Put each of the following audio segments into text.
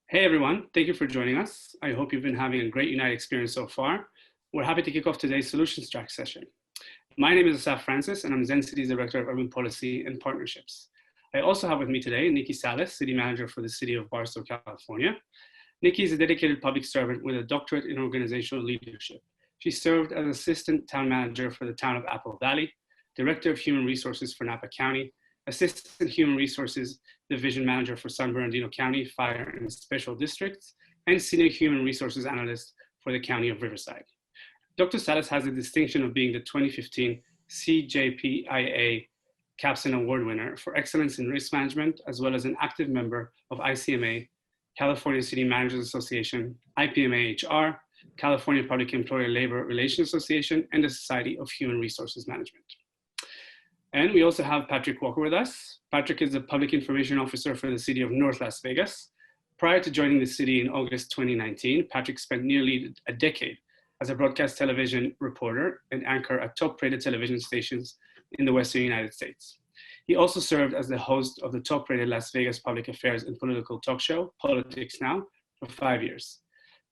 Hey everyone, thank you for joining us. I hope you've been having a great Unite experience so far. We're happy to kick off today's Solutions Track session. My name is Asaf Francis and I'm Zen City's Director of Urban Policy and Partnerships. I also have with me today Nikki Salas, City Manager for the City of Barstow, California. Nikki is a dedicated public servant with a doctorate in organizational leadership. She served as Assistant Town Manager for the town of Apple Valley, Director of Human Resources for Napa County, Assistant Human Resources Division Manager for San Bernardino County Fire and Special Districts, and Senior Human Resources Analyst for the County of Riverside. Dr. Salas has the distinction of being the 2015 CJPIA Capson Award winner for excellence in risk management, as well as an active member of ICMA, California City Managers Association, IPMA HR, California Public Employer Labor Relations Association, and the Society of Human Resources Management. And we also have Patrick Walker with us. Patrick is the Public Information Officer for the City of North Las Vegas. Prior to joining the city in August 2019, Patrick spent nearly a decade as a broadcast television reporter and anchor at top-rated television stations in the Western United States. He also served as the host of the top-rated Las Vegas public affairs and political talk show, Politics Now, for 5 years.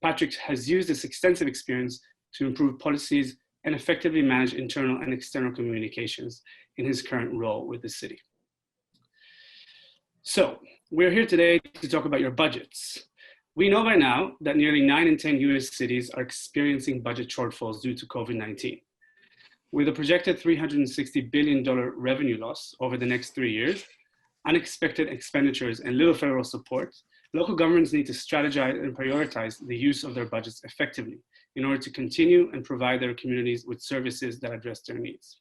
Patrick has used this extensive experience to improve policies and effectively manage internal and external communications in his current role with the city. So, we're here today to talk about your budgets. We know by now that nearly 9 in 10 US cities are experiencing budget shortfalls due to COVID-19. With a projected $360 billion revenue loss over the next 3 years, unexpected expenditures and little federal support, local governments need to strategize and prioritize the use of their budgets effectively in order to continue and provide their communities with services that address their needs.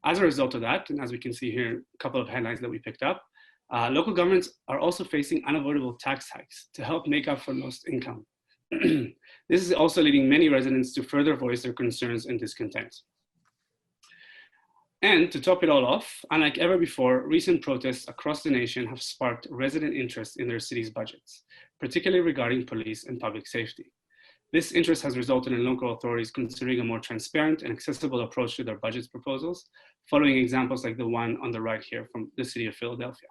As a result of that, and as we can see here, a couple of headlines that we picked up, local governments are also facing unavoidable tax hikes to help make up for lost income. This is also leading many residents to further voice their concerns and discontent. And to top it all off, unlike ever before, recent protests across the nation have sparked resident interest in their city's budgets, particularly regarding police and public safety. This interest has resulted in local authorities considering a more transparent and accessible approach to their budget proposals, following examples like the one on the right here from the city of Philadelphia.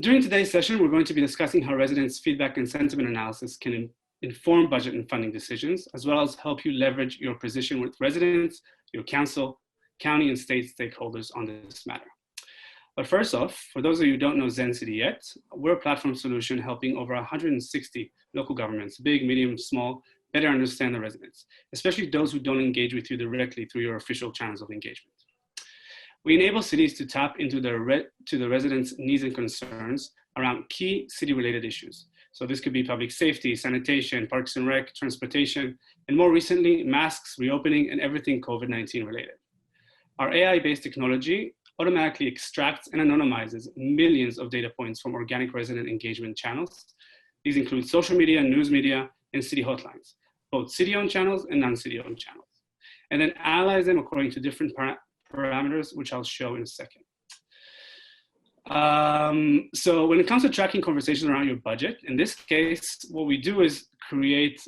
During today's session, we're going to be discussing how residents' feedback and sentiment analysis can inform budget and funding decisions, as well as help you leverage your position with residents, your council, county, and state stakeholders on this matter. But first off, for those of you who don't know Zen City yet, we're a platform solution helping over 160 local governments, big, medium, small, better understand the residents, especially those who don't engage with you directly through your official channels of engagement. We enable cities to tap into the residents' needs and concerns around key city-related issues. So this could be public safety, sanitation, parks and rec, transportation, and more recently, masks, reopening, and everything COVID-19 related. Our AI-based technology automatically extracts and anonymizes millions of data points from organic resident engagement channels. These include social media, news media, and city hotlines, both city-owned channels and non-city-owned channels, and then analyze them according to different parameters, which I'll show in a second. So when it comes to tracking conversations around your budget, in this case, what we do is create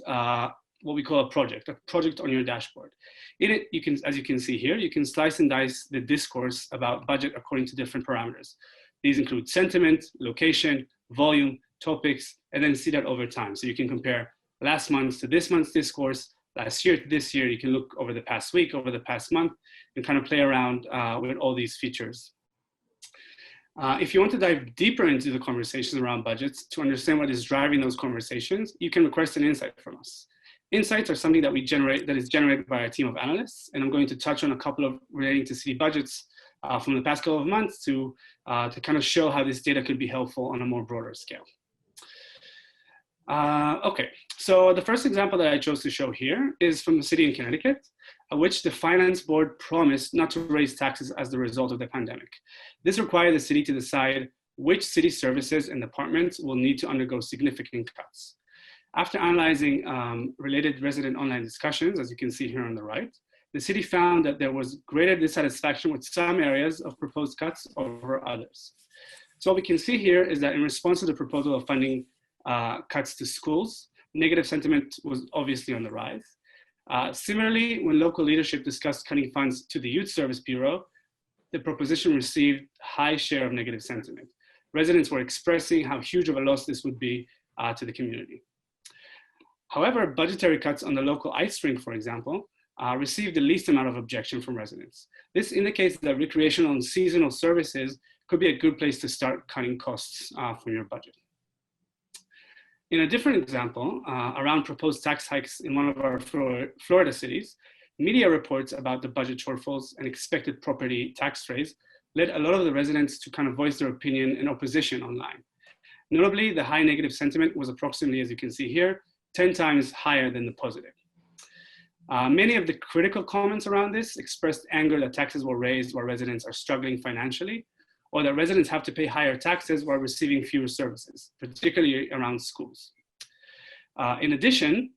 what we call a project on your dashboard. In it, you can, as you can see here, you can slice and dice the discourse about budget according to different parameters. These include sentiment, location, volume, topics, and then see that over time. So you can compare last month's to this month's discourse, last year to this year. You can look over the past week, over the past month, and kind of play around with all these features. If you want to dive deeper into the conversations around budgets to understand what is driving those conversations, you can request an insight from us. Insights are something that is generated by a team of analysts, and I'm going to touch on a couple of relating to city budgets from the past couple of months to kind of show how this data could be helpful on a more broader scale. Okay, so the first example that I chose to show here is from the city in Connecticut, which the Finance Board promised not to raise taxes as the result of the pandemic. This required the city to decide which city services and departments will need to undergo significant cuts. After analyzing related resident online discussions, as you can see here on the right, the city found that there was greater dissatisfaction with some areas of proposed cuts over others. So what we can see here is that in response to the proposal of funding cuts to schools, negative sentiment was obviously on the rise. Similarly, when local leadership discussed cutting funds to the Youth Service Bureau, the proposition received a high share of negative sentiment. residents were expressing how huge of a loss this would be to the community. However, budgetary cuts on the local ice rink, for example, received the least amount of objection from residents. This indicates that recreational and seasonal services could be a good place to start cutting costs from your budget. In a different example, around proposed tax hikes in one of our Florida cities, media reports about the budget shortfalls and expected property tax raise led a lot of the residents to kind of voice their opinion in opposition online. Notably, the high negative sentiment was approximately, as you can see here, 10 times higher than the positive. Many of the critical comments around this expressed anger that taxes were raised while residents are struggling financially, or that residents have to pay higher taxes while receiving fewer services, particularly around schools. In addition,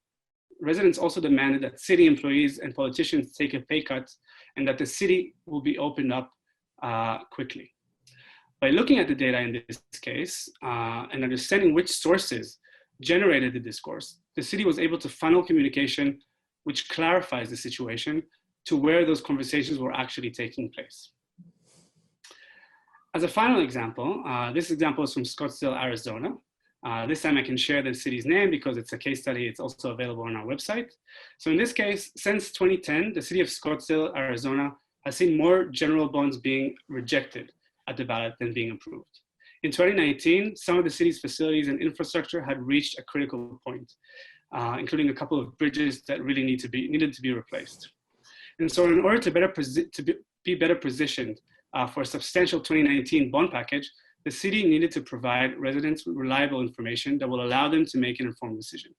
residents also demanded that city employees and politicians take a pay cut and that the city will be opened up quickly. By looking at the data in this case and understanding which sources generated the discourse, the city was able to funnel communication which clarifies the situation to where those conversations were actually taking place. As a final example, this example is from Scottsdale, Arizona. This time I can share the city's name because it's a case study. It's also available on our website. So in this case, since 2010, the city of Scottsdale, Arizona has seen more general bonds being rejected at the ballot than being approved. In 2019, some of the city's facilities and infrastructure had reached a critical point, including a couple of bridges that really needed to be replaced. And so in order to be better positioned for a substantial 2019 bond package, the city needed to provide residents with reliable information that will allow them to make an informed decision.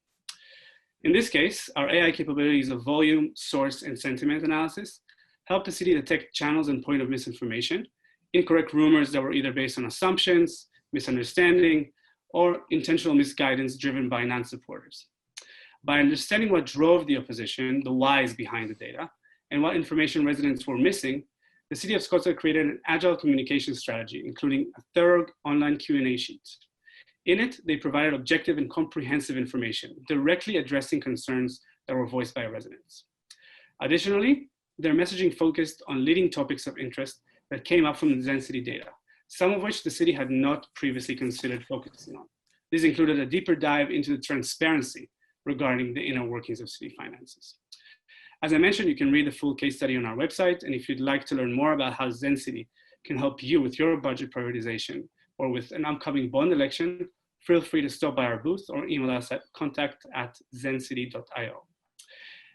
In this case, our AI capabilities of volume, source, and sentiment analysis help the city detect channels and point of misinformation, incorrect rumors that were either based on assumptions, misunderstanding, or intentional misguidance driven by non-supporters. By understanding what drove the opposition, the whys behind the data, and what information residents were missing, the City of Scottsdale created an agile communication strategy, including a thorough online Q&A sheet. In it, they provided objective and comprehensive information, directly addressing concerns that were voiced by residents. Additionally, their messaging focused on leading topics of interest that came up from the Zen City data, some of which the city had not previously considered focusing on. These included a deeper dive into the transparency regarding the inner workings of city finances. As I mentioned, you can read the full case study on our website, and if you'd like to learn more about how Zencity can help you with your budget prioritization or with an upcoming bond election, feel free to stop by our booth or email us at contact@zencity.io.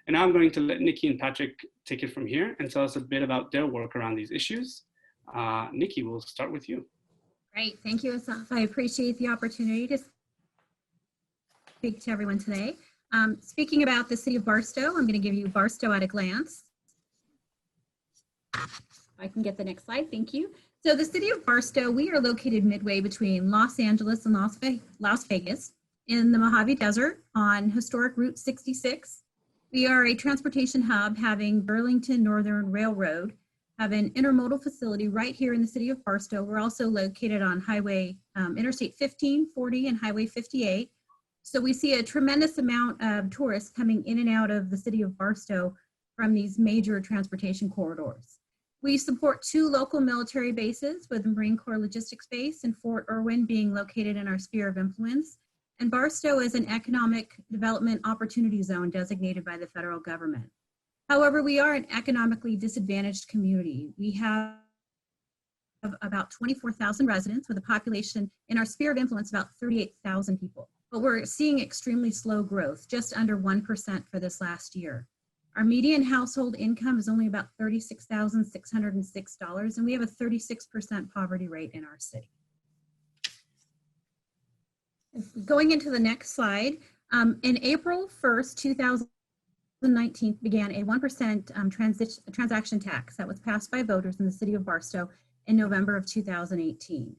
And now I'm going to let Nikki and Patrick take it from here and tell us a bit about their work around these issues. Nikki, we'll start with you. Great, thank you, Asaf. I appreciate the opportunity to speak to everyone today. Speaking about the city of Barstow, I'm going to give you Barstow at a glance. I can get the next slide, thank you. So the city of Barstow, we are located midway between Los Angeles and Las Vegas in the Mojave Desert on historic Route 66. We are a transportation hub having Burlington Northern Railroad, have an intermodal facility right here in the city of Barstow. We're also located on Interstate 15, 40, and Highway 58. So we see a tremendous amount of tourists coming in and out of the city of Barstow from these major transportation corridors. We support 2 local military bases, with the Marine Corps Logistics Base and Fort Irwin being located in our sphere of influence. And Barstow is an economic development opportunity zone designated by the federal government. However, we are an economically disadvantaged community. We have about 24,000 residents with a population in our sphere of influence about 38,000 people. But we're seeing extremely slow growth, just under 1% for this last year. Our median household income is only about $36,606, and we have a 36% poverty rate in our city. Going into the next slide, in April 1st, 2019 began a 1% transaction tax that was passed by voters in the city of Barstow in November of 2018.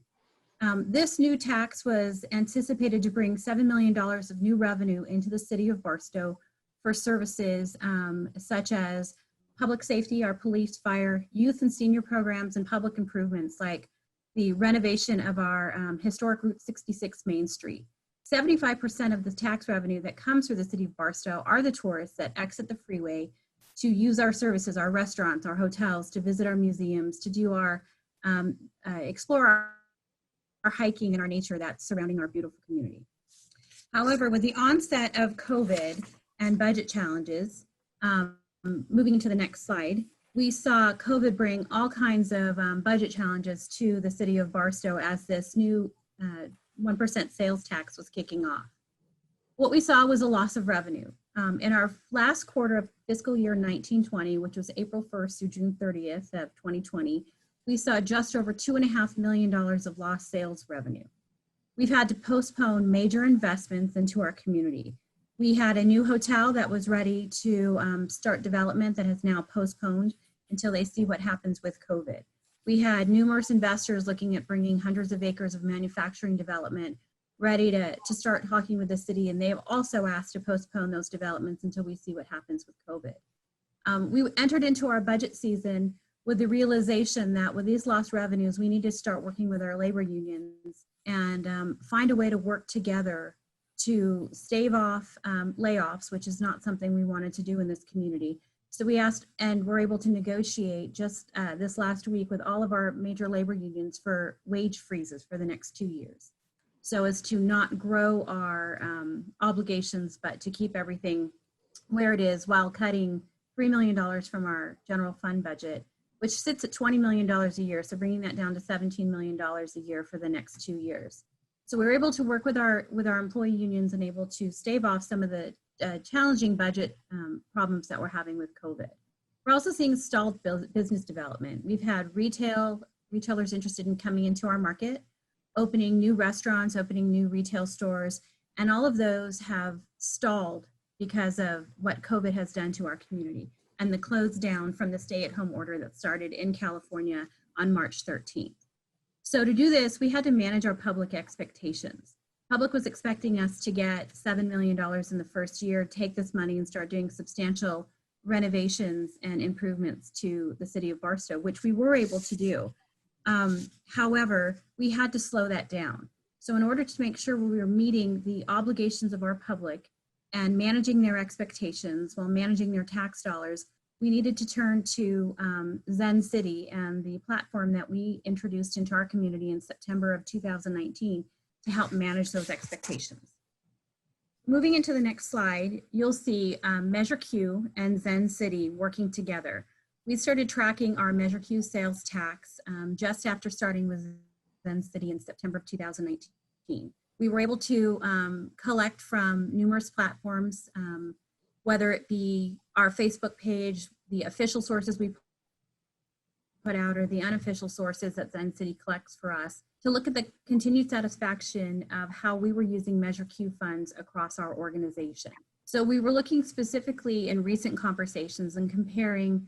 This new tax was anticipated to bring $7 million of new revenue into the city of Barstow for services such as public safety, our police, fire, youth and senior programs, and public improvements like the renovation of our historic Route 66 Main Street. 75% of the tax revenue that comes through the city of Barstow are the tourists that exit the freeway to use our services, our restaurants, our hotels, to visit our museums, to do our explore hiking and our nature that's surrounding our beautiful community. However, with the onset of COVID and budget challenges, moving into the next slide, we saw COVID bring all kinds of budget challenges to the city of Barstow as this new 1% sales tax was kicking off. What we saw was a loss of revenue. In our last quarter of fiscal year 1920, which was April 1st through June 30th of 2020, we saw just over $2.5 million of lost sales revenue. We've had to postpone major investments into our community. We had a new hotel that was ready to start development that has now postponed until they see what happens with COVID. We had numerous investors looking at bringing hundreds of acres of manufacturing development ready to start talking with the city, and they have also asked to postpone those developments until we see what happens with COVID. We entered into our budget season with the realization that with these lost revenues, we need to start working with our labor unions and find a way to work together to stave off layoffs, which is not something we wanted to do in this community. So we asked and were able to negotiate just this last week with all of our major labor unions for wage freezes for the next 2 years, so as to not grow our obligations, but to keep everything where it is while cutting $3 million from our general fund budget, which sits at $20 million a year. So bringing that down to $17 million a year for the next 2 years. So we were able to work with our employee unions and able to stave off some of the challenging budget problems that we're having with COVID. We're also seeing stalled business development. We've had retailers interested in coming into our market, opening new restaurants, opening new retail stores, and all of those have stalled because of what COVID has done to our community and the close down from the stay-at-home order that started in California on March 13th. So to do this, we had to manage our public expectations. Public was expecting us to get $7 million in the first year, take this money and start doing substantial renovations and improvements to the city of Barstow, which we were able to do. However, we had to slow that down. So in order to make sure we were meeting the obligations of our public and managing their expectations while managing their tax dollars, we needed to turn to Zen City and the platform that we introduced into our community in September of 2019 to help manage those expectations. Moving into the next slide, you'll see Measure Q and Zen City working together. We started tracking our Measure Q sales tax just after starting with Zen City in September of 2019. We were able to collect from numerous platforms, whether it be our Facebook page, the official sources we put out, or the unofficial sources that Zen City collects for us, to look at the continued satisfaction of how we were using Measure Q funds across our organization. So we were looking specifically in recent conversations and comparing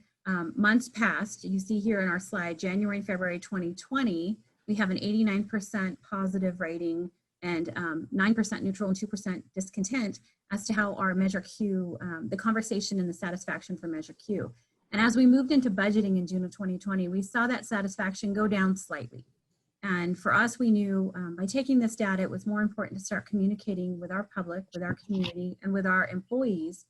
months past. You see here in our slide, January and February 2020, we have an 89% positive rating and 9% neutral and 2% discontent as to how our Measure Q, the conversation and the satisfaction for Measure Q. And as we moved into budgeting in June of 2020, we saw that satisfaction go down slightly. And for us, we knew by taking this data, it was more important to start communicating with our public, with our community, and with our employees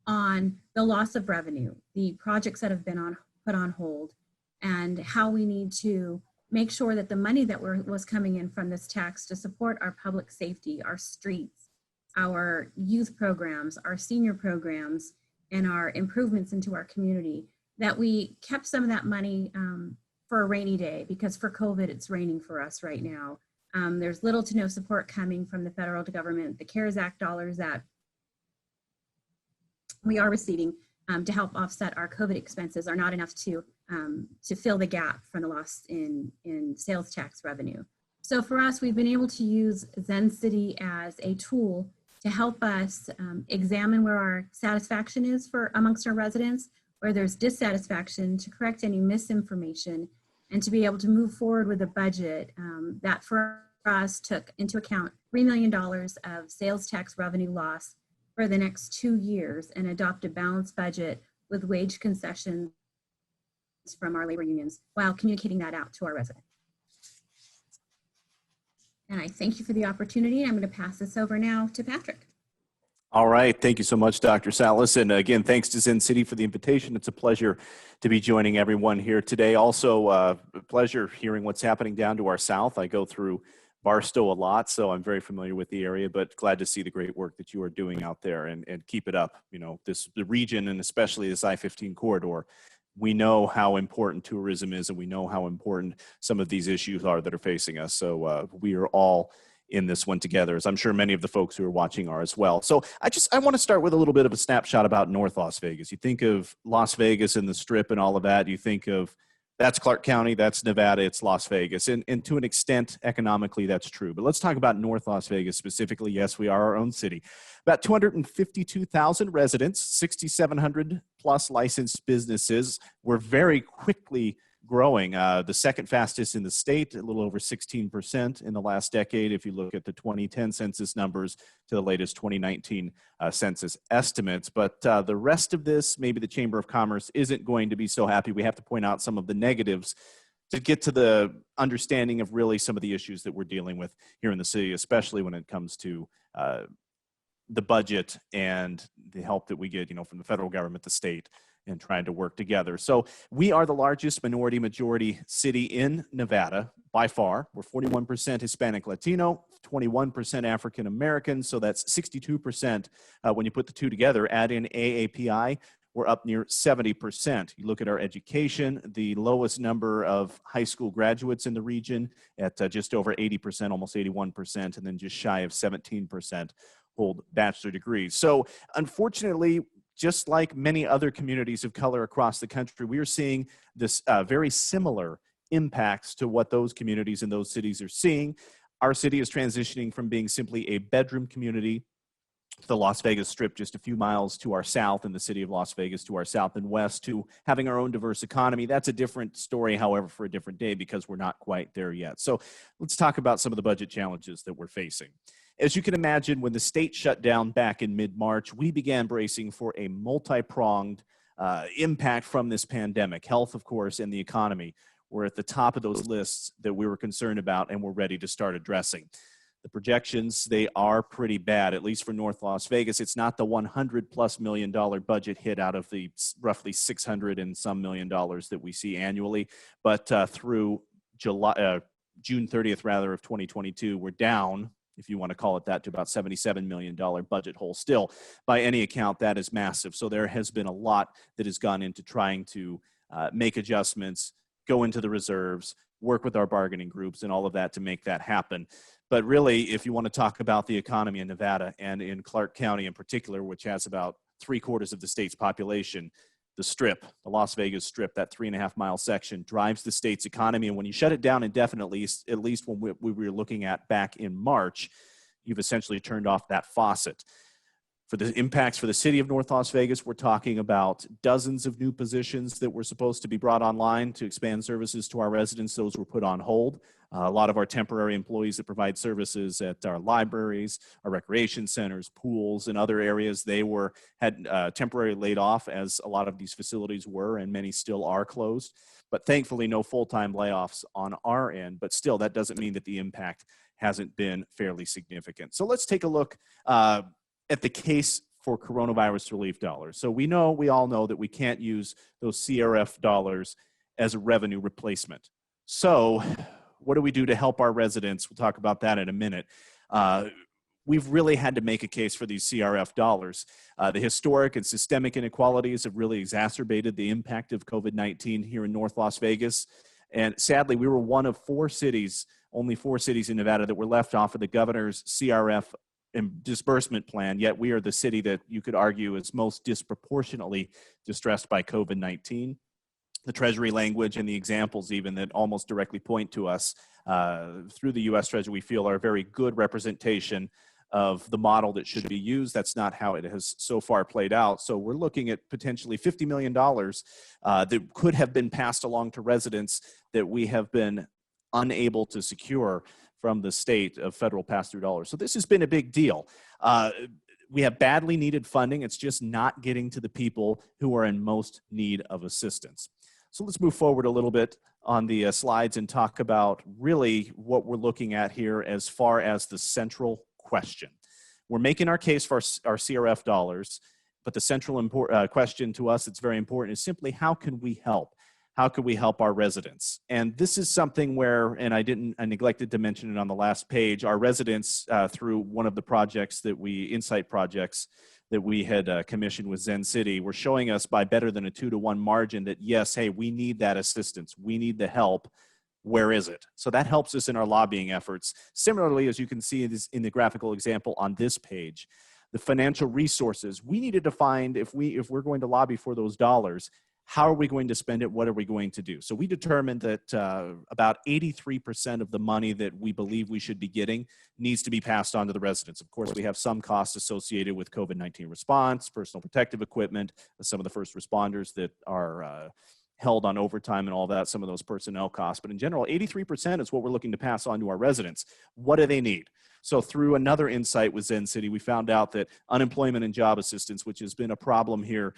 on the loss of revenue, the projects that have been put on hold, and how we need to make sure that the money that was coming in from this tax to support our public safety, our streets, our youth programs, our senior programs, and our improvements into our community, that we kept some of that money for a rainy day, because for COVID, it's raining for us right now. There's little to no support coming from the federal government. The CARES Act dollars that we are receiving to help offset our COVID expenses are not enough to fill the gap from the loss in sales tax revenue. So for us, we've been able to use Zen City as a tool to help us examine where our satisfaction is for amongst our residents, where there's dissatisfaction, to correct any misinformation, and to be able to move forward with a budget that for us took into account $3 million of sales tax revenue loss for the next 2 years and adopt a balanced budget with wage concessions from our labor unions while communicating that out to our residents. And I thank you for the opportunity. I'm going to pass this over now to Patrick. All right. Thank you so much, Dr. Salas. And again, thanks to Zen City for the invitation. It's a pleasure to be joining everyone here today. Also, a pleasure hearing what's happening down to our south. I go through Barstow a lot, so I'm very familiar with the area, but glad to see the great work that you are doing out there, and keep it up. You know, the region, and especially this I-15 corridor, we know how important tourism is, and we know how important some of these issues are that are facing us. So we are all in this one together, as I'm sure many of the folks who are watching are as well. So I want to start with a little bit of a snapshot about North Las Vegas. You think of Las Vegas and the Strip and all of that, you think of that's Clark County, that's Nevada, it's Las Vegas. And to an extent, economically, that's true. But let's talk about North Las Vegas specifically. Yes, we are our own city. About 252,000 residents, 6,700 plus licensed businesses. We're very quickly growing, the second fastest in the state, a little over 16% in the last decade, if you look at the 2010 census numbers to the latest 2019 census estimates. But the rest of this, maybe the Chamber of Commerce isn't going to be so happy. We have to point out some of the negatives to get to the understanding of really some of the issues that we're dealing with here in the city, especially when it comes to the budget and the help that we get, from the federal government, the state, and trying to work together. So we are the largest majority city in Nevada by far. We're 41% Hispanic Latino, 21% African American. So that's 62% when you put the two together. Add in AAPI, we're up near 70%. You look at our education, the lowest number of high school graduates in the region at just over 80%, almost 81%, and then just shy of 17% hold bachelor degrees. So unfortunately, just like many other communities of color across the country, we are seeing this very similar impacts to what those communities and those cities are seeing. Our city is transitioning from being simply a bedroom community to the Las Vegas Strip just a few miles to our south, in the city of Las Vegas to our south and west, to having our own diverse economy. That's a different story, however, for a different day, because we're not quite there yet. So let's talk about some of the budget challenges that we're facing. As you can imagine, when the state shut down back in mid-March, we began bracing for a multi-pronged impact from this pandemic. Health, of course, and the economy were at the top of those lists that we were concerned about and were ready to start addressing. The projections, they are pretty bad, at least for North Las Vegas. It's not the $100+ million budget hit out of the roughly $600 and some million that we see annually. But through June 30th, rather, of 2022, we're down, if you want to call it that, to about $77 million budget hole. Still, by any account, that is massive. So there has been a lot that has gone into trying to make adjustments, go into the reserves, work with our bargaining groups and all of that to make that happen. But really, if you want to talk about the economy in Nevada and in Clark County in particular, which has about 3/4 of the state's population, the Strip, the Las Vegas Strip, that 3.5-mile section drives the state's economy. And when you shut it down indefinitely, at least when we were looking at back in March, you've essentially turned off that faucet. For the impacts for the city of North Las Vegas, we're talking about dozens of new positions that were supposed to be brought online to expand services to our residents. Those were put on hold. A lot of our temporary employees that provide services at our libraries, our recreation centers, pools, and other areas, they had temporarily laid off, as a lot of these facilities were, and many still are closed. But thankfully, no full-time layoffs on our end. But still, that doesn't mean that the impact hasn't been fairly significant. So let's take a look at the case for coronavirus relief dollars. So we all know that we can't use those CRF dollars as a revenue replacement. So what do we do to help our residents? We'll talk about that in a minute. We've really had to make a case for these CRF dollars. The historic and systemic inequalities have really exacerbated the impact of COVID-19 here in North Las Vegas. And sadly, we were one of only four cities in Nevada that were left off of the governor's CRF and disbursement plan, yet we are the city that you could argue is most disproportionately distressed by COVID-19. The Treasury language and the examples even that almost directly point to us through the U.S. Treasury, we feel, are a very good representation of the model that should be used. That's not how it has so far played out. So we're looking at potentially $50 million that could have been passed along to residents that we have been unable to secure from the state of federal pass-through dollars. So this has been a big deal. We have badly needed funding. It's just not getting to the people who are in most need of assistance. So let's move forward a little bit on the slides and talk about really what we're looking at here as far as the central question. We're making our case for our CRF dollars, but the central question to us that's very important is simply, how can we help? how could we help our residents? And this is something where, and I neglected to mention it on the last page, our residents through one of the projects that insight projects that we had commissioned with Zen City, were showing us by better than a 2-to-1 margin that yes, hey, we need that assistance. We need the help. Where is it? So that helps us in our lobbying efforts. Similarly, as you can see in the graphical example on this page, the financial resources, we needed to find if we're going to lobby for those dollars, how are we going to spend it? What are we going to do? So we determined that about 83% of the money that we believe we should be getting needs to be passed on to the residents. Of course, we have some costs associated with COVID-19 response, personal protective equipment, some of the first responders that are held on overtime and all that, some of those personnel costs. But in general, 83% is what we're looking to pass on to our residents. What do they need? So through another insight with Zen City, we found out that unemployment and job assistance, which has been a problem here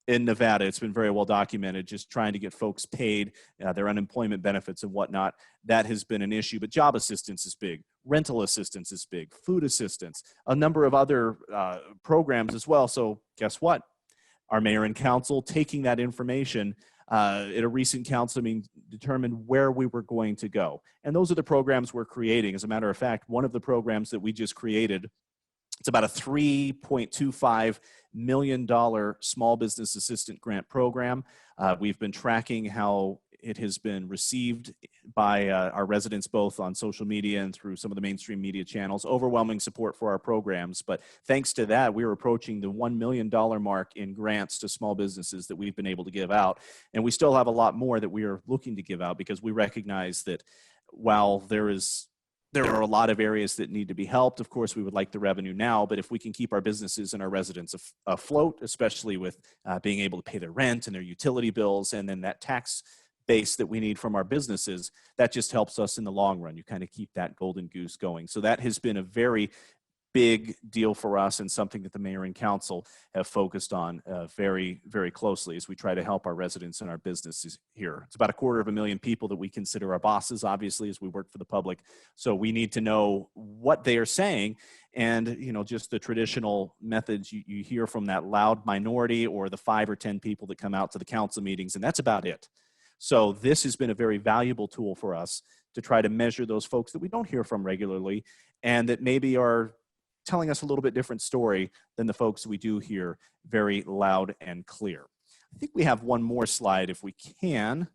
in Nevada, it's been very well documented, just trying to get folks paid their unemployment benefits and whatnot. That has been an issue, but job assistance is big. Rental assistance is big. Food assistance, a number of other programs as well. So guess what? Our mayor and council taking that information at a recent council meeting determined where we were going to go. And those are the programs we're creating. As a matter of fact, one of the programs that we just created, it's about a $3.25 million small business assistant grant program. We've been tracking how it has been received by our residents, both on social media and through some of the mainstream media channels. Overwhelming support for our programs. But thanks to that, we are approaching the $1 million mark in grants to small businesses that we've been able to give out. And we still have a lot more that we are looking to give out, because we recognize that while there are a lot of areas that need to be helped. Of course, we would like the revenue now, but if we can keep our businesses and our residents afloat, especially with being able to pay their rent and their utility bills, and then that tax base that we need from our businesses, that just helps us in the long run. You kind of keep that golden goose going. So that has been a very big deal for us, and something that the mayor and council have focused on very, very closely as we try to help our residents and our businesses here. It's about 250,000 people that we consider our bosses, obviously, as we work for the public. So we need to know what they are saying, and just the traditional methods you hear from that loud minority or the 5 or 10 people that come out to the council meetings, and that's about it. So this has been a very valuable tool for us to try to measure those folks that we don't hear from regularly, and that maybe are telling us a little bit different story than the folks we do hear very loud and clear. I think we have one more slide if we can.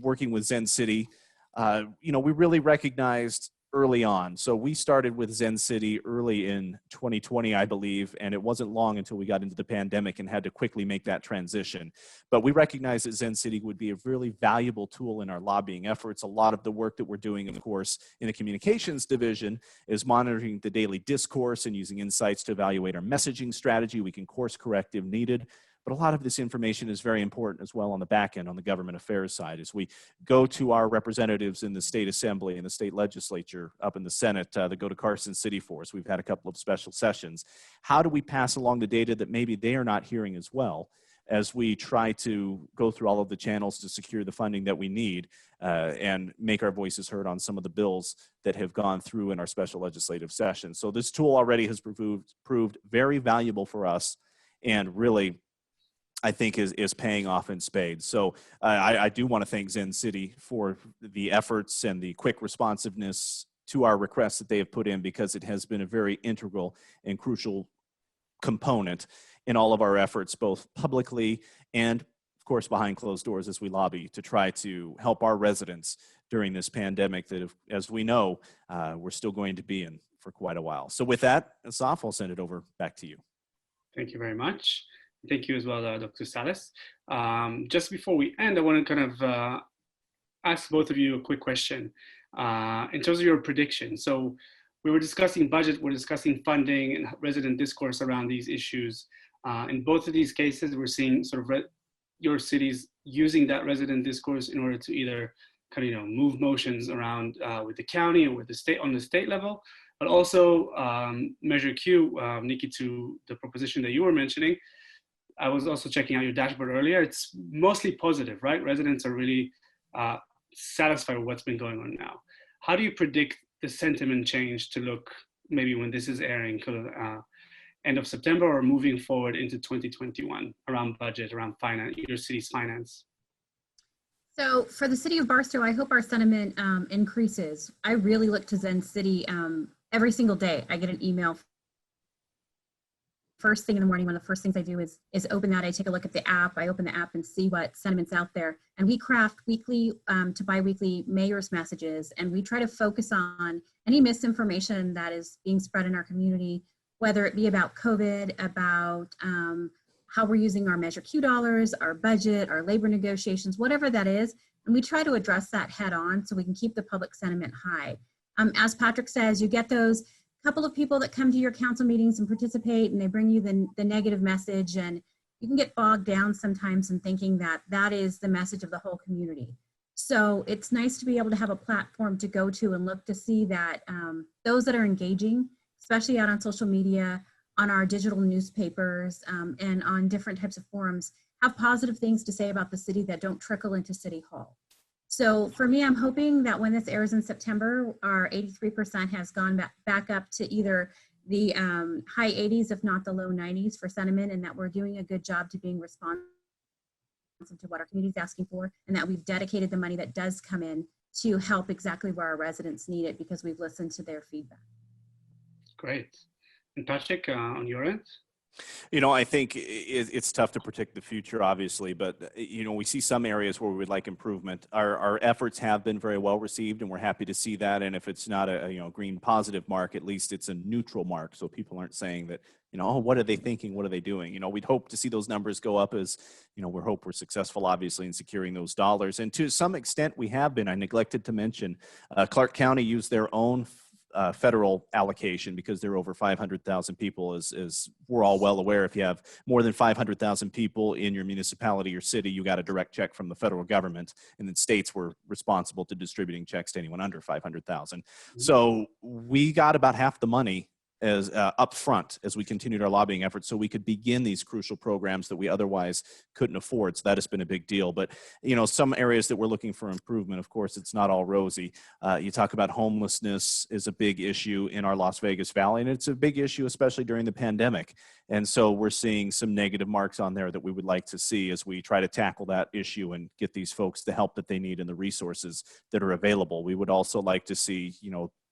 Working with Zen City, we really recognized early on. So we started with Zen City early in 2020, I believe, and it wasn't long until we got into the pandemic and had to quickly make that transition. But we recognized that Zen City would be a really valuable tool in our lobbying efforts. A lot of the work that we're doing, of course, in the communications division is monitoring the daily discourse and using insights to evaluate our messaging strategy. We can course correct if needed. But a lot of this information is very important as well on the back end, on the government affairs side, as we go to our representatives in the state assembly and the state legislature up in the Senate that go to Carson City for us. We've had a couple of special sessions. How do we pass along the data that maybe they are not hearing as well, as we try to go through all of the channels to secure the funding that we need and make our voices heard on some of the bills that have gone through in our special legislative session? So this tool already has proved very valuable for us, and really, I think is paying off in spades. So I do want to thank Zen City for the efforts and the quick responsiveness to our requests that they have put in, because it has been a very integral and crucial component in all of our efforts, both publicly and, of course, behind closed doors as we lobby to try to help our residents during this pandemic that, as we know, we're still going to be in for quite a while. So with that, Asaf, I'll send it over back to you. Thank you very much. Thank you as well, Dr. Salas. Just before we end, I want to kind of ask both of you a quick question in terms of your prediction. So we were discussing budget, we're discussing funding and resident discourse around these issues. In both of these cases, we're seeing sort of your cities using that resident discourse in order to either kind of move motions around with the county or with the state on the state level, but also Measure Q, Nikki, to the proposition that you were mentioning. I was also checking out your dashboard earlier. It's mostly positive, right? Residents are really satisfied with what's been going on now. How do you predict the sentiment change to look maybe when this is airing, end of September or moving forward into 2021 around budget, around finance, your city's finance? So for the city of Barstow, I hope our sentiment increases. I really look to Zen City every single day. I get an email first thing in the morning. One of the first things I do is open that. I take a look at the app. I open the app and see what sentiment's out there. And we craft weekly to bi-weekly mayor's messages. And we try to focus on any misinformation that is being spread in our community, whether it be about COVID, about how we're using our Measure Q dollars, our budget, our labor negotiations, whatever that is. And we try to address that head on so we can keep the public sentiment high. As Patrick says, you get those couple of people that come to your council meetings and participate, and they bring you the negative message, and you can get bogged down sometimes in thinking that that is the message of the whole community. So it's nice to be able to have a platform to go to and look to see that those that are engaging, especially out on social media, on our digital newspapers, and on different types of forums, have positive things to say about the city that don't trickle into City Hall. So for me, I'm hoping that when this airs in September, our 83% has gone back up to either the high 80s, if not the low 90s for sentiment, and that we're doing a good job to being responsive to what our community is asking for, and that we've dedicated the money that does come in to help exactly where our residents need it because we've listened to their feedback. Great. And Patrick, on your end? You know, I think it's tough to predict the future, obviously, but, you know, we see some areas where we would like improvement. Our efforts have been very well received, and we're happy to see that. And if it's not a green positive mark, at least it's a neutral mark. So people aren't saying that, oh, what are they thinking? What are they doing? We'd hope to see those numbers go up as, we hope we're successful, obviously, in securing those dollars. And to some extent, we have been. I neglected to mention Clark County used their own federal allocation because there are over 500,000 people. As we're all well aware, if you have more than 500,000 people in your municipality or city, you got a direct check from the federal government, and then states were responsible to distributing checks to anyone under 500,000. Mm-hmm. So we got about half the money as up front as we continued our lobbying efforts so we could begin these crucial programs that we otherwise couldn't afford. So that has been a big deal. But, some areas that we're looking for improvement, of course, it's not all rosy. You talk about homelessness is a big issue in our Las Vegas Valley, and it's a big issue, especially during the pandemic. And so we're seeing some negative marks on there that we would like to see as we try to tackle that issue and get these folks the help that they need and the resources that are available. We would also like to see,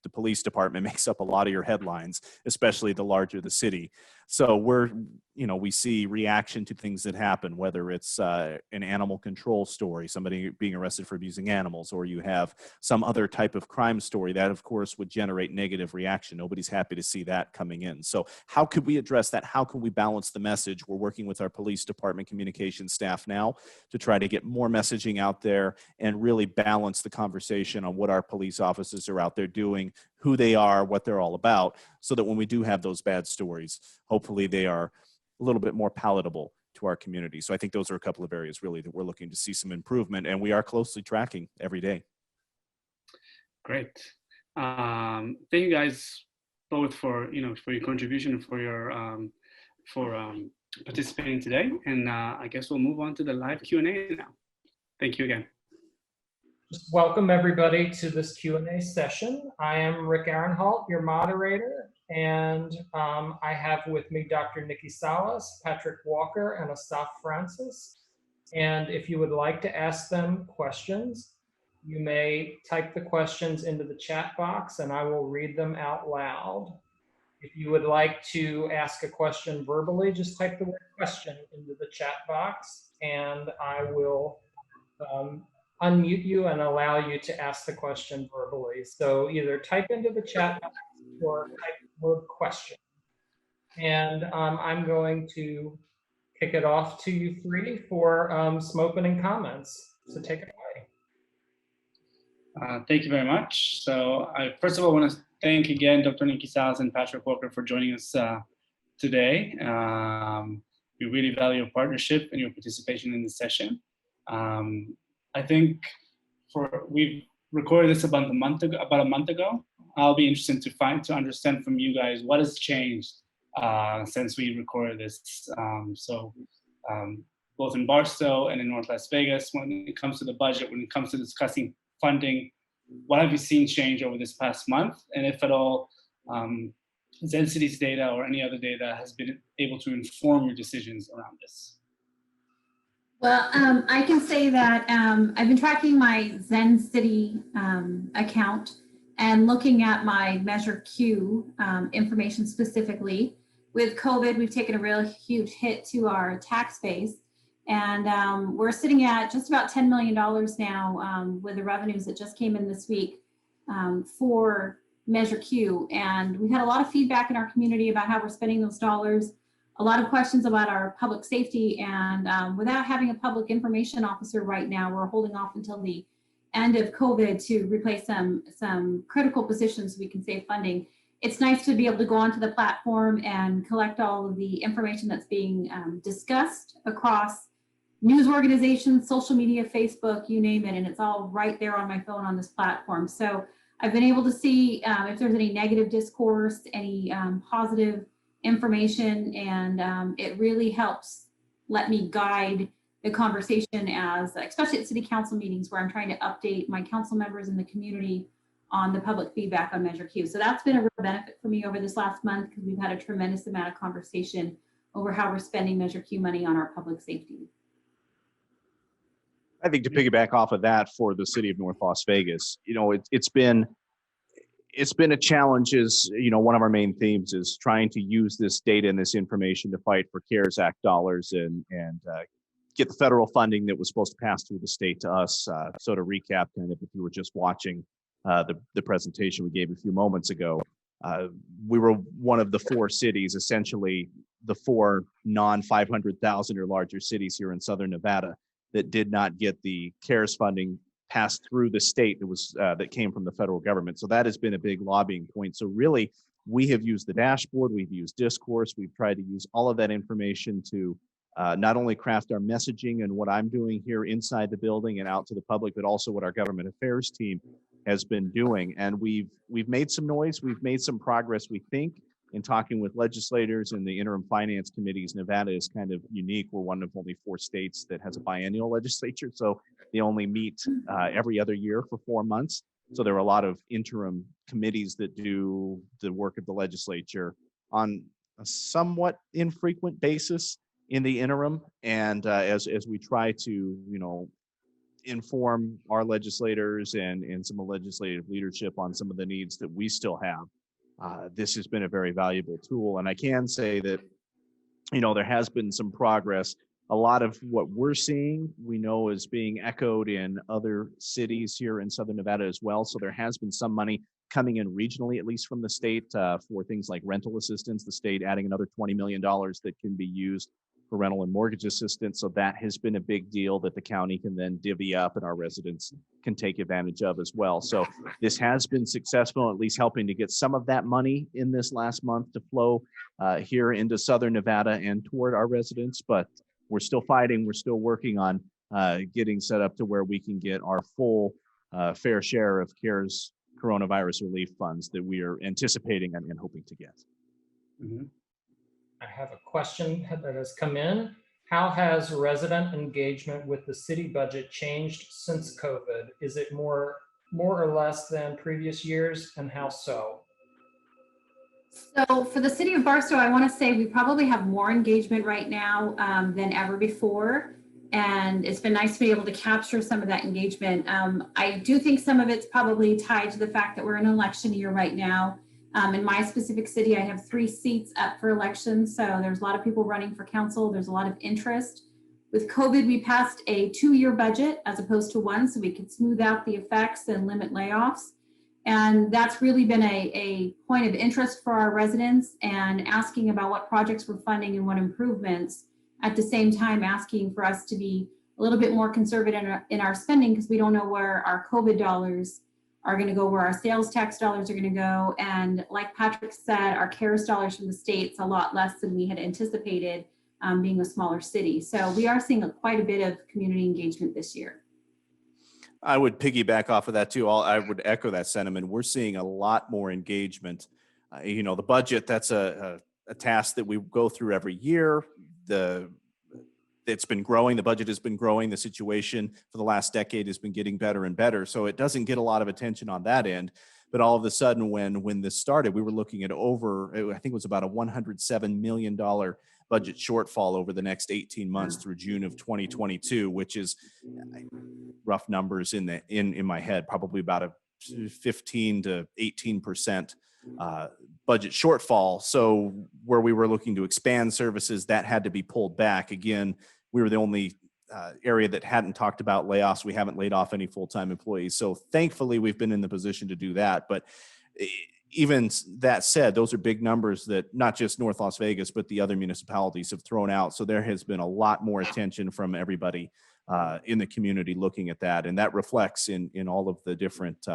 the police department makes up a lot of your headlines, especially the larger the city. So we see reaction to things that happen, whether it's an animal control story, somebody being arrested for abusing animals, or you have some other type of crime story that, of course, would generate negative reaction. Nobody's happy to see that coming in. So how could we address that? How can we balance the message? We're working with our police department communications staff now to try to get more messaging out there and really balance the conversation on what our police officers are out there doing, who they are, what they're all about, so that when we do have those bad stories, hopefully they are a little bit more palatable to our community. So I think those are a couple of areas really that we're looking to see some improvement, and we are closely tracking every day. Great. Thank you guys both for your contribution, for your participating today. And I guess we'll move on to the live Q&A now. Thank you again. Just welcome everybody to this Q&A session. I am Rick Arenholt, your moderator, and I have with me Dr. Nikki Salas, Patrick Walker, and Asaf Francis. And if you would like to ask them questions, you may type the questions into the chat box and I will read them out loud. If you would like to ask a question verbally, just type the word question into the chat box and I will unmute you and allow you to ask the question verbally. So either type into the chat box or type the word question. And I'm going to kick it off to you three for some opening comments. So take it away. Thank you very much. So I first of all want to thank again Dr. Nikki Salas and Patrick Walker for joining us today. We really value your partnership and your participation in this session. I think we've recorded this about a month ago. I'll be interested to understand from you guys what has changed since we recorded this. Both in Barstow and in North Las Vegas, when it comes to the budget, when it comes to discussing funding, what have you seen change over this past month? And if at all, Zencity's data or any other data has been able to inform your decisions around this? Well, I can say that I've been tracking my Zen City account and looking at my Measure Q information specifically. With COVID, we've taken a real huge hit to our tax base. And we're sitting at just about $10 million now with the revenues that just came in this week for Measure Q. And we've had a lot of feedback in our community about how we're spending those dollars. A lot of questions about our public safety, and without having a public information officer right now, we're holding off until the end of COVID to replace some critical positions so we can save funding. It's nice to be able to go onto the platform and collect all of the information that's being discussed across news organizations, social media, Facebook, you name it, and it's all right there on my phone on this platform. So I've been able to see if there's any negative discourse, any positive information, and it really helps let me guide the conversation as, especially at city council meetings where I'm trying to update my council members in the community on the public feedback on Measure Q. So that's been a real benefit for me over this last month because we've had a tremendous amount of conversation over how we're spending Measure Q money on our public safety. I think to piggyback off of that for the city of North Las Vegas, it's been a challenge. Is one of our main themes is trying to use this data and this information to fight for CARES Act dollars and get the federal funding that was supposed to pass through the state to us. So to recap, kind of if you were just watching the presentation we gave a few moments ago, we were one of the 4 cities, essentially the 4 non-500,000 or larger cities here in Southern Nevada that did not get the CARES funding passed through the state that came from the federal government. So that has been a big lobbying point. So really, we have used the dashboard, we've used discourse, we've tried to use all of that information to not only craft our messaging and what I'm doing here inside the building and out to the public, but also what our government affairs team has been doing. And we've made some noise, we've made some progress, we think, in talking with legislators and the interim finance committees. Nevada is kind of unique. We're one of only 4 states that has a biennial legislature. So they only meet every other year for 4 months. So there are a lot of interim committees that do the work of the legislature on a somewhat infrequent basis in the interim. And as we try to, inform our legislators and some of the legislative leadership on some of the needs that we still have, this has been a very valuable tool. And I can say that, there has been some progress. A lot of what we're seeing, we know is being echoed in other cities here in Southern Nevada as well. So there has been some money coming in regionally, at least from the state, for things like rental assistance, the state adding another $20 million that can be used for rental and mortgage assistance. So that has been a big deal that the county can then divvy up and our residents can take advantage of as well. So this has been successful, at least helping to get some of that money in this last month to flow here into Southern Nevada and toward our residents. But we're still fighting, we're still working on getting set up to where we can get our full fair share of CARES coronavirus relief funds that we are anticipating and hoping to get. Mm-hmm. I have a question that has come in. How has resident engagement with the city budget changed since COVID? Is it more or less than previous years, and how so? So for the city of Barstow, I want to say we probably have more engagement right now than ever before. And it's been nice to be able to capture some of that engagement. I do think some of it's probably tied to the fact that we're in an election year right now. In my specific city, I have 3 seats up for election. So there's a lot of people running for council. There's a lot of interest. With COVID, we passed a 2-year budget as opposed to 1, so we could smooth out the effects and limit layoffs. And that's really been a point of interest for our residents, and asking about what projects we're funding and what improvements, at the same time asking for us to be a little bit more conservative in our spending, because we don't know where our COVID dollars are going to go, where our sales tax dollars are going to go. And like Patrick said, our CARES dollars from the state's a lot less than we had anticipated, being a smaller city. So we are seeing quite a bit of community engagement this year. I would piggyback off of that too. I would echo that sentiment. We're seeing a lot more engagement. The budget, that's a task that we go through every year. It's been growing. The budget has been growing. The situation for the last decade has been getting better and better. So it doesn't get a lot of attention on that end. But all of a sudden, when this started, we were looking at I think it was about a $107 million budget shortfall over the next 18 months through June of 2022, which is rough numbers in my head, probably about a 15 to 18% budget shortfall. So where we were looking to expand services, that had to be pulled back. Again, we were the only area that hadn't talked about layoffs. We haven't laid off any full-time employees. So thankfully, we've been in the position to do that. But even that said, those are big numbers that not just North Las Vegas, but the other municipalities have thrown out. So there has been a lot more attention from everybody in the community looking at that. And that reflects in all of the different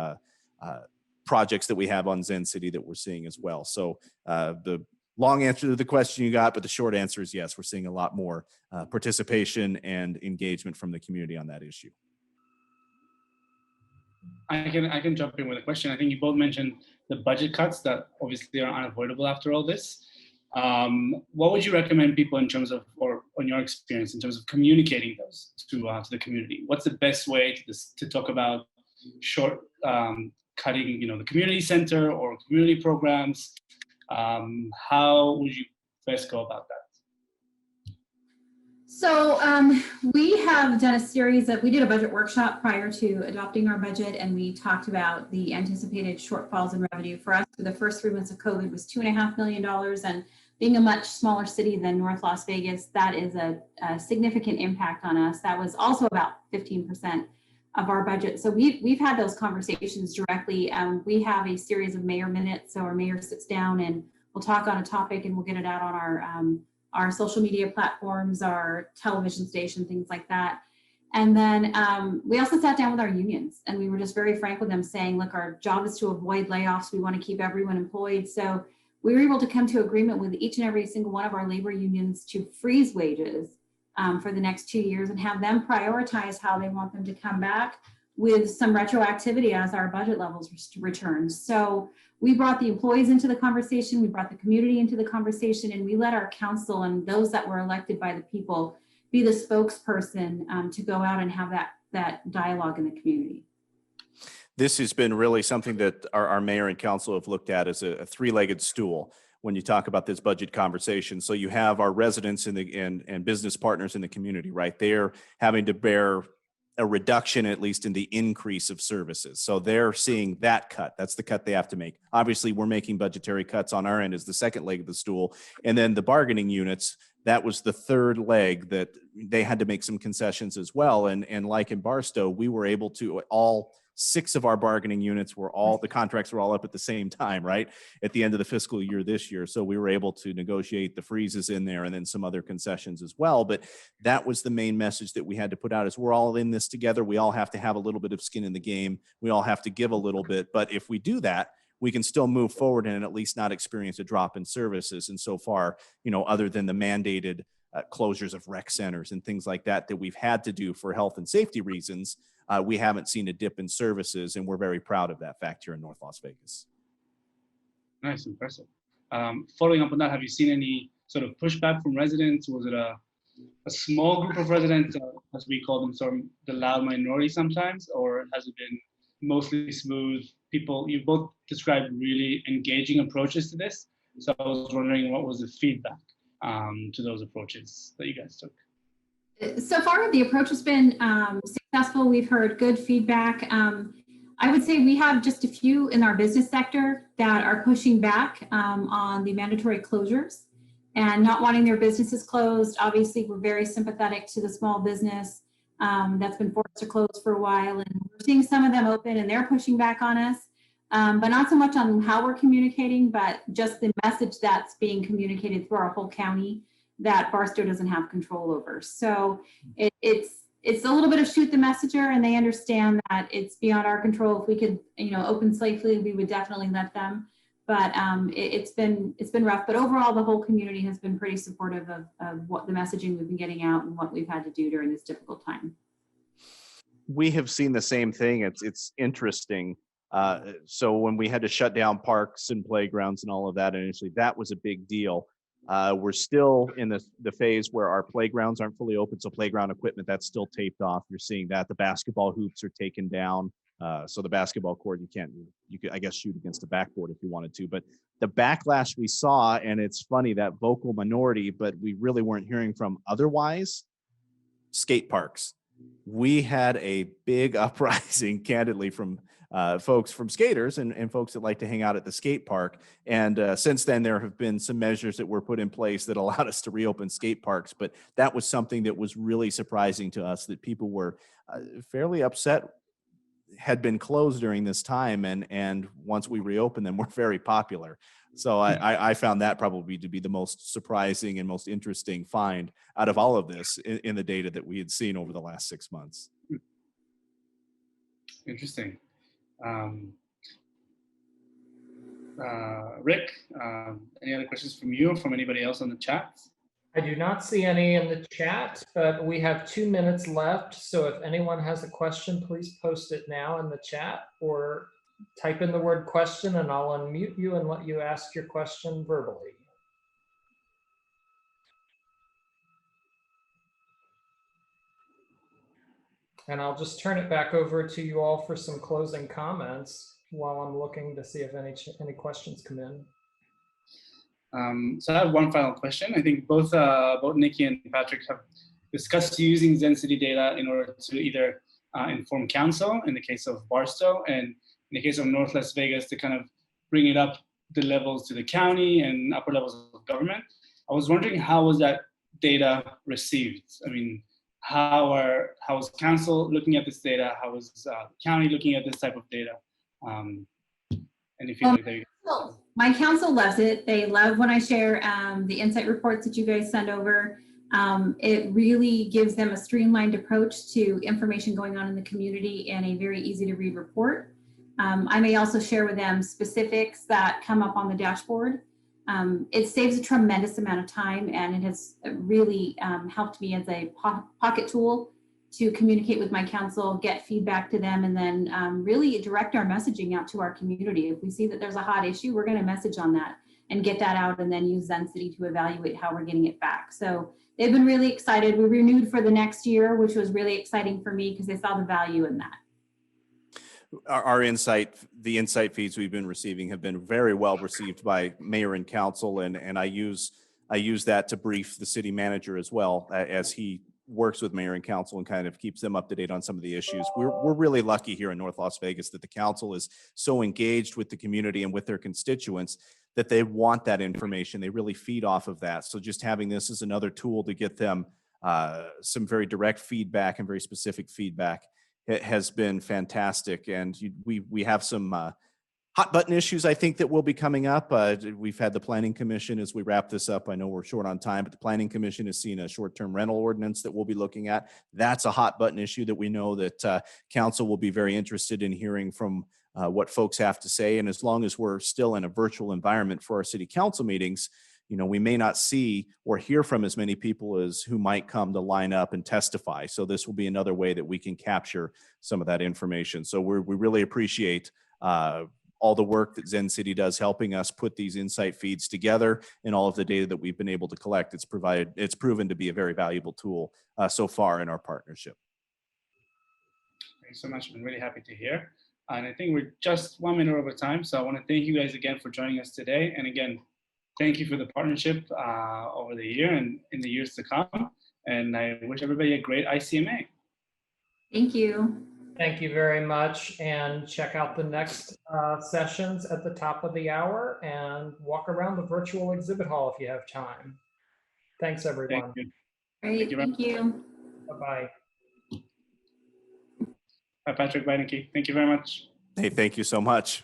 projects that we have on Zen City that we're seeing as well. So the long answer to the question you got, but the short answer is yes, we're seeing a lot more participation and engagement from the community on that issue. I can jump in with a question. I think you both mentioned the budget cuts that obviously are unavoidable after all this. What would you recommend people in terms of, or on your experience, in terms of communicating those to the community? What's the best way to talk about cutting, the community center or community programs? How would you best go about that? So we have done a series we did a budget workshop prior to adopting our budget, and we talked about the anticipated shortfalls in revenue for us for the first 3 months of COVID was $2.5 million. And being a much smaller city than North Las Vegas, that is a significant impact on us. That was also about 15% of our budget. So we've had those conversations directly. We have a series of mayor minutes. So our mayor sits down and we'll talk on a topic and we'll get it out on our social media platforms, our television station, things like that. And then we also sat down with our unions and we were just very frank with them saying, look, our job is to avoid layoffs. We want to keep everyone employed. So we were able to come to agreement with each and every single one of our labor unions to freeze wages for the next 2 years and have them prioritize how they want them to come back with some retroactivity as our budget levels return. So we brought the employees into the conversation, we brought the community into the conversation, and we let our council and those that were elected by the people be the spokesperson to go out and have that dialogue in the community. This has been really something that our mayor and council have looked at as a three-legged stool when you talk about this budget conversation. So you have our residents and business partners in the community, right? They're having to bear a reduction, at least in the increase of services. So they're seeing that cut. That's the cut they have to make. Obviously, we're making budgetary cuts on our end as the second leg of the stool. And then the bargaining units, that was the third leg that they had to make some concessions as well. And like in Barstow, we were able to, all 6 of our bargaining units the contracts were all up at the same time, right? At the end of the fiscal year this year. So we were able to negotiate the freezes in there and then some other concessions as well. But that was the main message that we had to put out is we're all in this together. We all have to have a little bit of skin in the game. We all have to give a little bit. But if we do that, we can still move forward and at least not experience a drop in services. And so far, other than the mandated closures of rec centers and things like that we've had to do for health and safety reasons, we haven't seen a dip in services, and we're very proud of that fact here in North Las Vegas. Nice, impressive. Following up on that, have you seen any sort of pushback from residents? Was it a small group of residents, as we call them, sort of the loud minority sometimes, or has it been mostly smooth? People, you both described really engaging approaches to this. So I was wondering what was the feedback to those approaches that you guys took? So far, the approach has been successful. We've heard good feedback. I would say we have just a few in our business sector that are pushing back on the mandatory closures and not wanting their businesses closed. Obviously, we're very sympathetic to the small business that's been forced to close for a while, and we're seeing some of them open and they're pushing back on us, but not so much on how we're communicating, but just the message that's being communicated through our whole county that Barstow doesn't have control over. So it's a little bit of shoot the messenger, and they understand that it's beyond our control. If we could, open safely, we would definitely let them. But it's been rough. But overall, the whole community has been pretty supportive of what the messaging we've been getting out and what we've had to do during this difficult time. We have seen the same thing. It's interesting. So when we had to shut down parks and playgrounds and all of that initially, that was a big deal. We're still in the phase where our playgrounds aren't fully open. So playground equipment, that's still taped off. You're seeing that. The basketball hoops are taken down. So the basketball court, you can't you could, I guess, shoot against the backboard if you wanted to. But the backlash we saw, and it's funny, that vocal minority, but we really weren't hearing from otherwise, skate parks. We had a big uprising, candidly, from folks, from skaters and folks that like to hang out at the skate park. And since then, there have been some measures that were put in place that allowed us to reopen skate parks. But that was something that was really surprising to us, that people were fairly upset, had been closed during this time. And once we reopened them, were very popular. So I found that probably to be the most surprising and most interesting find out of all of this in the data that we had seen over the last 6 months. Interesting. Rick, any other questions from you or from anybody else on the chat? I do not see any in the chat, but we have 2 minutes left. So if anyone has a question, please post it now in the chat or type in the word question and I'll unmute you and let you ask your question verbally. And I'll just turn it back over to you all for some closing comments while I'm looking to see if any questions come in. So I have one final question. I think both Nikki and Patrick have discussed using Zencity data in order to either inform council in the case of Barstow, and in the case of North Las Vegas to kind of bring it up the levels to the county and upper levels of government. I was wondering, how was that data received? I mean, how is council looking at this data? How is the county looking at this type of data? And if you like that. My council loves it. They love when I share the insight reports that you guys send over. It really gives them a streamlined approach to information going on in the community and a very easy to read report. I may also share with them specifics that come up on the dashboard. It saves a tremendous amount of time, and it has really helped me as a pocket tool to communicate with my council, get feedback to them, and then really direct our messaging out to our community. If we see that there's a hot issue, we're going to message on that and get that out, and then use Zen City to evaluate how we're getting it back. So they've been really excited. We renewed for the next year, which was really exciting for me because they saw the value in that. The insight feeds we've been receiving have been very well received by mayor and council, and I use that to brief the city manager as well, as he works with mayor and council and kind of keeps them up to date on some of the issues. We're really lucky here in North Las Vegas that the council is so engaged with the community and with their constituents that they want that information. They really feed off of that. So just having this as another tool to get them some very direct feedback and very specific feedback, it has been fantastic. And we have some hot button issues, I think, that will be coming up. We've had the Planning Commission, as we wrap this up, I know we're short on time, but the Planning Commission has seen a short-term rental ordinance that we'll be looking at. That's a hot button issue that we know that council will be very interested in hearing from what folks have to say. And as long as we're still in a virtual environment for our city council meetings, we may not see or hear from as many people as who might come to line up and testify. So this will be another way that we can capture some of that information. So we really appreciate all the work that Zen City does helping us put these insight feeds together, and all of the data that we've been able to collect. It's proven to be a very valuable tool so far in our partnership. Thanks so much. I'm really happy to hear. And I think we're just 1 minute over time. So I want to thank you guys again for joining us today. And again, thank you for the partnership over the year and in the years to come. And I wish everybody a great ICMA. Thank you. Thank you very much. And check out the next sessions at the top of the hour and walk around the virtual exhibit hall if you have time. Thanks, everyone. Thank you. Great, thank you. Bye-bye. Bye, Patrick. Bye, Nikki. Thank you very much. Hey, thank you so much.